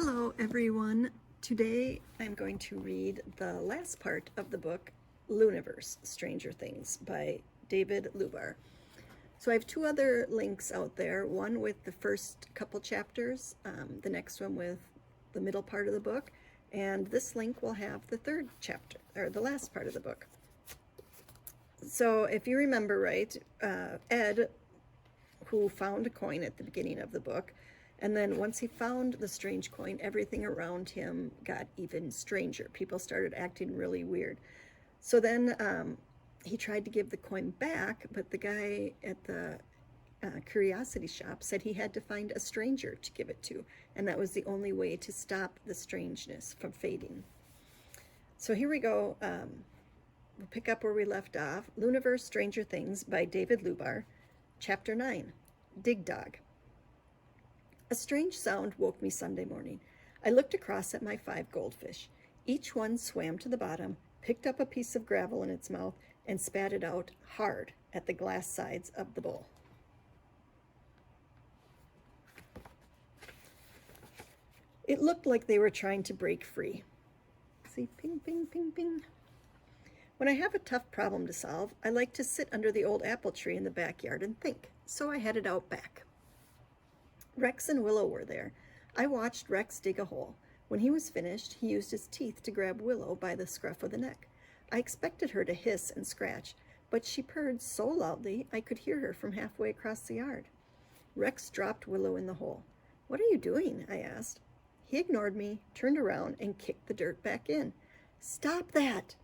Hello everyone. Today I'm going to read the last part of the book Looniverse, Stranger Things by David Lubar. So I have two other links out there, one with the first couple chapters, the next one with the middle part of the book, and this link will have the third chapter, or the last part of the book. So if you remember right, Ed, who found a coin at the beginning of the book, and then once he found the strange coin, everything around him got even stranger. People started acting really weird. So then he tried to give the coin back, but the guy at the curiosity shop said he had to find a stranger to give it to, and that was the only way to stop the strangeness from fading. So here we go. We'll pick up where we left off. Looniverse, Stranger Things by David Lubar, Chapter 9, Dig Dog. A strange sound woke me Sunday morning. I looked across at my 5 goldfish. Each one swam to the bottom, picked up a piece of gravel in its mouth, and spat it out hard at the glass sides of the bowl. It looked like they were trying to break free. See, ping, ping, ping, ping. When I have a tough problem to solve, I like to sit under the old apple tree in the backyard and think, so I headed out back. Rex and Willow were there. I watched Rex dig a hole. When he was finished, he used his teeth to grab Willow by the scruff of the neck. I expected her to hiss and scratch, but she purred so loudly I could hear her from halfway across the yard. Rex dropped Willow in the hole. "What are you doing?" I asked. He ignored me, turned around, and kicked the dirt back in. "Stop that!"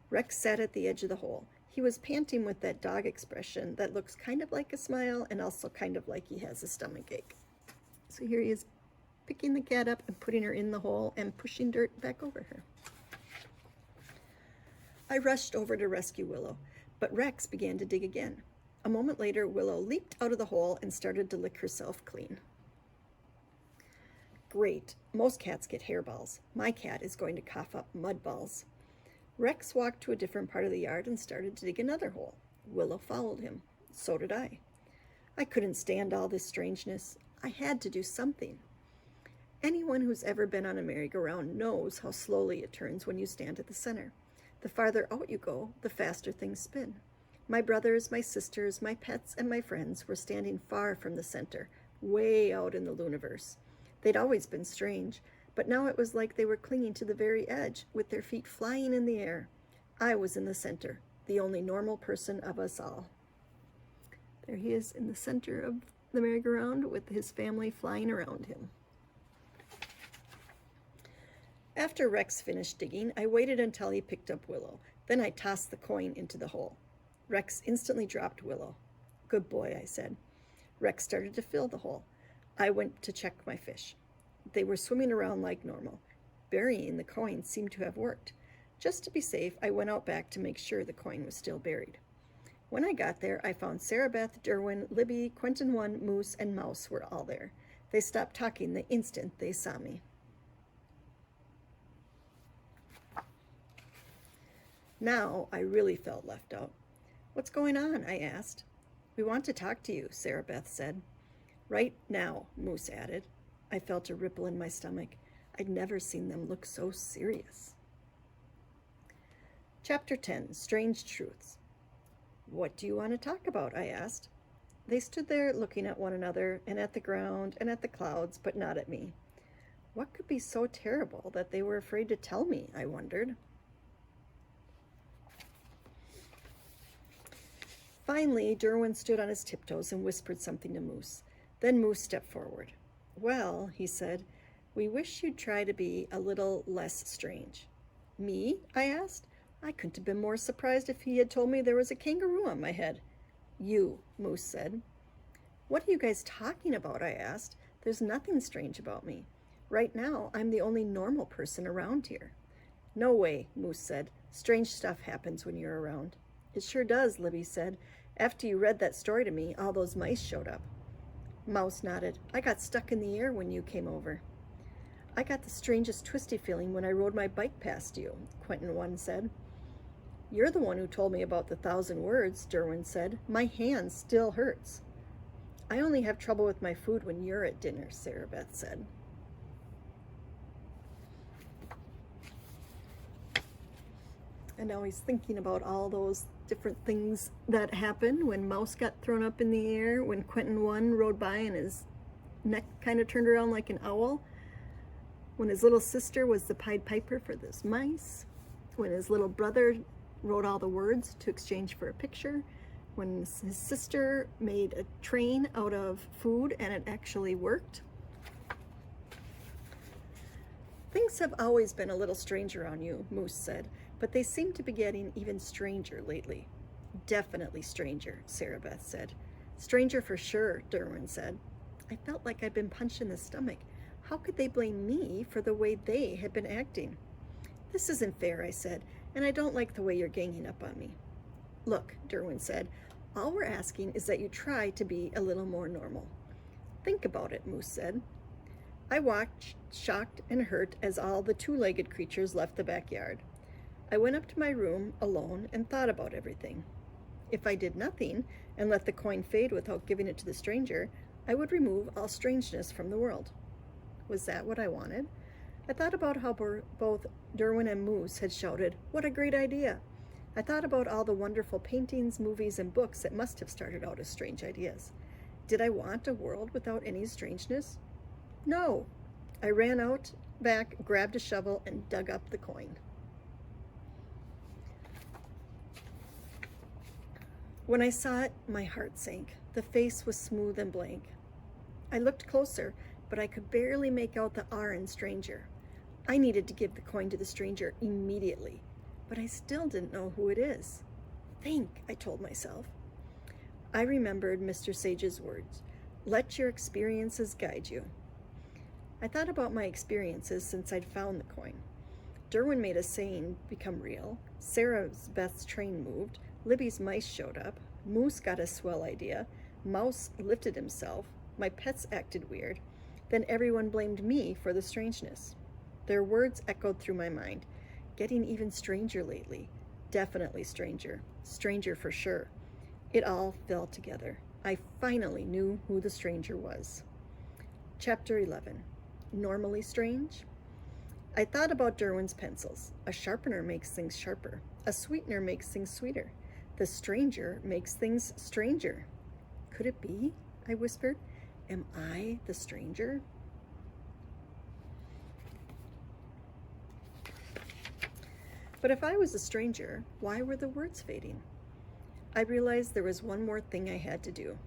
Rex sat at the edge of the hole. He was panting with that dog expression that looks kind of like a smile and also kind of like he has a stomach ache. So here he is picking the cat up and putting her in the hole and pushing dirt back over her. I rushed over to rescue Willow, but Rex began to dig again. A moment later, Willow leaped out of the hole and started to lick herself clean. Great. Most cats get hairballs. My cat is going to cough up mud balls. Rex walked to a different part of the yard and started to dig another hole. Willow followed him. So did I. I couldn't stand all this strangeness. I had to do something. Anyone who's ever been on a merry-go-round knows how slowly it turns when you stand at the center. The farther out you go, the faster things spin. My brothers, my sisters, my pets, and my friends were standing far from the center, way out in the Looniverse. They'd always been strange, but now it was like they were clinging to the very edge, with their feet flying in the air. I was in the center, the only normal person of us all. There he is in the center of the merry-go-round with his family flying around him. After Rex finished digging, I waited until he picked up Willow. Then I tossed the coin into the hole. Rex instantly dropped Willow. "Good boy," I said. Rex started to fill the hole. I went to check my fish. They were swimming around like normal. Burying the coin seemed to have worked. Just to be safe, I went out back to make sure the coin was still buried. When I got there, I found Sarah Beth, Derwin, Libby, Quentin 1, Moose, and Mouse were all there. They stopped talking the instant they saw me. Now I really felt left out. "What's going on?" I asked. "We want to talk to you," Sarah Beth said. "Right now," Moose added. I felt a ripple in my stomach. I'd never seen them look so serious. Chapter 10, Strange Truths. "What do you want to talk about?" I asked. They stood there looking at one another and at the ground and at the clouds, but not at me. What could be so terrible that they were afraid to tell me, I wondered. Finally, Derwin stood on his tiptoes and whispered something to Moose. Then Moose stepped forward. "Well," he said, "we wish you'd try to be a little less strange." "Me?" I asked. I couldn't have been more surprised if he had told me there was a kangaroo on my head. "You," Moose said. "What are you guys talking about?" I asked. "There's nothing strange about me. Right now, I'm the only normal person around here." "No way," Moose said. "Strange stuff happens when you're around." "It sure does," Libby said. "After you read that story to me, all those mice showed up." Mouse nodded. "I got stuck in the air when you came over." "I got the strangest twisty feeling when I rode my bike past you," Quentin 1 said. "You're the one who told me about the 1,000 words, Derwin said. "My hand still hurts." "I only have trouble with my food when you're at dinner," Sarah Beth said. And now he's thinking about all those different things that happened when Mouse got thrown up in the air, when Quentin 1 rode by and his neck kind of turned around like an owl, when his little sister was the Pied Piper for those mice, when his little brother wrote all the words to exchange for a picture, when his sister made a train out of food and it actually worked. Things have always been a little stranger on you, Moose said, but they seem to be getting even stranger lately. Definitely stranger, Sarah Beth said. Stranger for sure, Derwin said. I felt like I'd been punched in the stomach. How could they blame me for the way they had been acting? This isn't fair, I said, and I don't like the way you're ganging up on me. Look, Derwin said, all we're asking is that you try to be a little more normal. Think about it, Moose said. I watched, shocked and hurt, as all the two-legged creatures left the backyard. I went up to my room alone and thought about everything. If I did nothing and let the coin fade without giving it to the stranger, I would remove all strangeness from the world. Was that what I wanted? I thought about how both Derwin and Moose had shouted, "What a great idea!" I thought about all the wonderful paintings, movies, and books that must have started out as strange ideas. Did I want a world without any strangeness? No. I ran out back, grabbed a shovel, and dug up the coin. When I saw it, my heart sank. The face was smooth and blank. I looked closer, but I could barely make out the R in stranger. I needed to give the coin to the stranger immediately, but I still didn't know who it is. Think, I told myself. I remembered Mr. Sage's words, "Let your experiences guide you." I thought about my experiences since I'd found the coin. Derwin made a saying become real. Sarah's Beth's train moved. Libby's mice showed up. Moose got a swell idea. Mouse lifted himself. My pets acted weird. Then everyone blamed me for the strangeness. Their words echoed through my mind. Getting even stranger lately. Definitely stranger. Stranger for sure. It all fell together. I finally knew who the stranger was. Chapter 11. Normally strange? I thought about Derwin's pencils. A sharpener makes things sharper. A sweetener makes things sweeter. The stranger makes things stranger. Could it be? I whispered. Am I the stranger? But if I was a stranger, why were the words fading? I realized there was one more thing I had to do.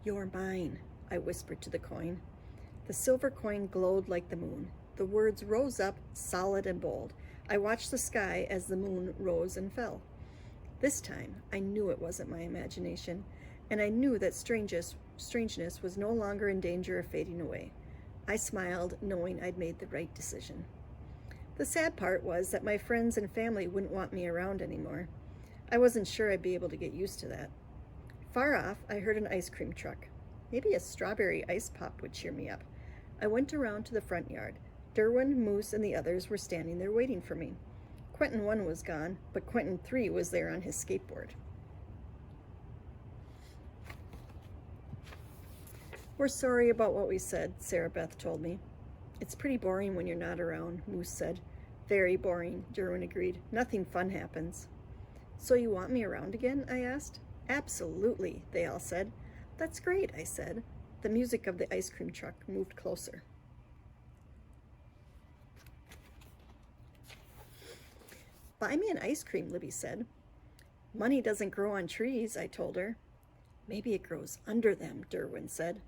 You're mine, I whispered to the coin. The silver coin glowed like the moon. The words rose up, solid and bold. I watched the sky as the moon rose and fell. This time, I knew it wasn't my imagination, and I knew that strangeness was no longer in danger of fading away. I smiled, knowing I'd made the right decision. The sad part was that my friends and family wouldn't want me around anymore. I wasn't sure I'd be able to get used to that. Far off, I heard an ice cream truck. Maybe a strawberry ice pop would cheer me up. I went around to the front yard. Derwin, Moose, and the others were standing there waiting for me. Quentin 1 was gone, but Quentin 3 was there on his skateboard. We're sorry about what we said, Sarah Beth told me. It's pretty boring when you're not around, Moose said. Very boring, Derwin agreed. Nothing fun happens. So you want me around again? I asked. Absolutely, they all said. That's great, I said. The music of the ice cream truck moved closer. Buy me an ice cream, Libby said. Money doesn't grow on trees, I told her. Maybe it grows under them, Derwin said.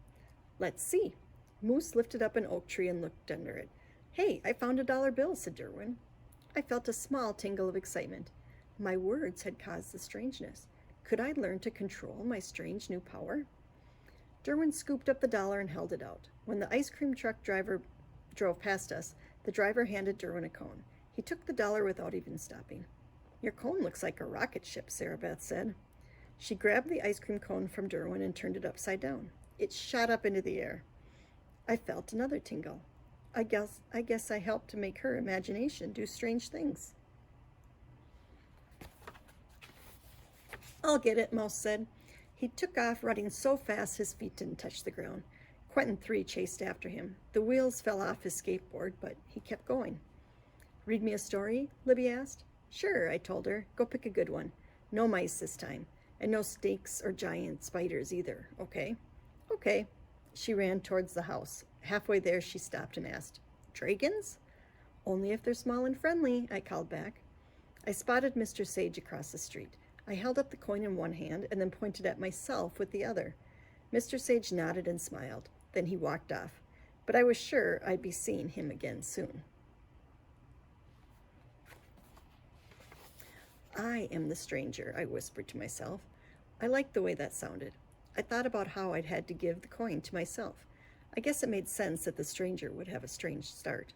Let's see. Moose lifted up an oak tree and looked under it. Hey, I found a dollar bill, said Derwin. I felt a small tingle of excitement. My words had caused the strangeness. Could I learn to control my strange new power? Derwin scooped up the dollar and held it out. When the ice cream truck driver drove past us, the driver handed Derwin a cone. He took the dollar without even stopping. Your cone looks like a rocket ship, Sarah Beth said. She grabbed the ice cream cone from Derwin and turned it upside down. It shot up into the air. I felt another tingle. I guess I helped to make her imagination do strange things. I'll get it, Mouse said. He took off, running so fast his feet didn't touch the ground. Quentin 3 chased after him. The wheels fell off his skateboard, but he kept going. Read me a story? Libby asked. Sure, I told her. Go pick a good one. No mice this time. And no snakes or giant spiders either, okay? Okay. She ran towards the house. Halfway there, she stopped and asked, Dragons? Only if they're small and friendly, I called back. I spotted Mr. Sage across the street. I held up the coin in one hand and then pointed at myself with the other. Mr. Sage nodded and smiled. Then he walked off. But I was sure I'd be seeing him again soon. I am the stranger, I whispered to myself. I liked the way that sounded. I thought about how I'd had to give the coin to myself. I guess it made sense that the stranger would have a strange start.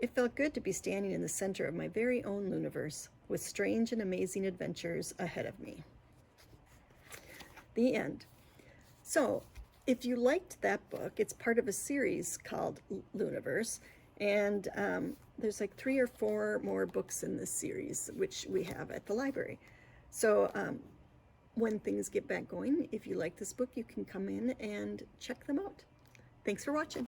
It felt good to be standing in the center of my very own Looniverse, with strange and amazing adventures ahead of me. The end. So, if you liked that book, it's part of a series called Looniverse, and there's like 3 or 4 more books in this series, which we have at the library. So when things get back going, if you like this book, you can come in and check them out. Thanks for watching.